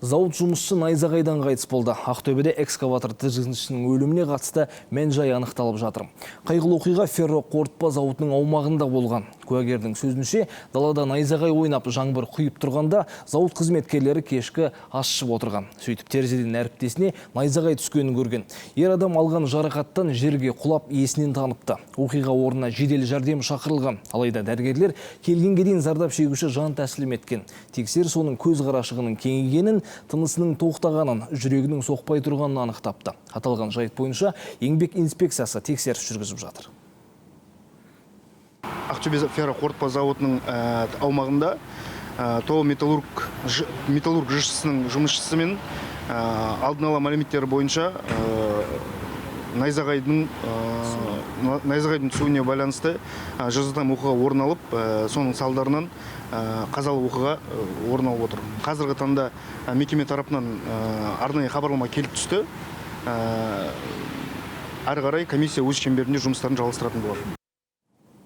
Зауыт жұмысшы найзағайдан қайтыс болды. Ақтөбеде экскаватор тіркеушінің өліміне қатысты мән-жай анықталып жатыр. Қайғылы оқиға ферроқорытпа зауытының аумағында болған. Куәгердің сөзінше, далада найзағай ойнап жаңбыр құйып тұрғанда зауыт қызметкерлері кешкі ас ішіп отырған. Сөйтіп терезеден әріптесіне найзағай түскенін көрген. Ер адам алған жарақаттан жерге құлап есінен таныпты. Оқиға орнына жедел жәрдем шақырылған. Алайда дәрігерлер келгенге дейін зардап шегуші жан тәсілім еткен. Тексеріс оның көз қарашығының кеңейгенін, тынысының тоқтағанын, жүрегінің соқпай тұрғанын анықтапты. Аталған жайт бойынша еңбек инспекциясы тексеріс жүргізіп жатыр. Ақтөбе ферроқорытпа зауытының аумағында ТО металлург жшсінің жұмысшысымен алдын ала мәліметтері бойынша найзағайдың түсуіне байланысты жазатайым оқиға орын алып, соның салдарынан қазалы оқиға орын алып отыр. Қазіргі таңда мекеме тарапынан арнайы хабарлама келіп түсті. Әрі қарай комиссия өз шеңберінде жұмыстарын жалғастыратын болады.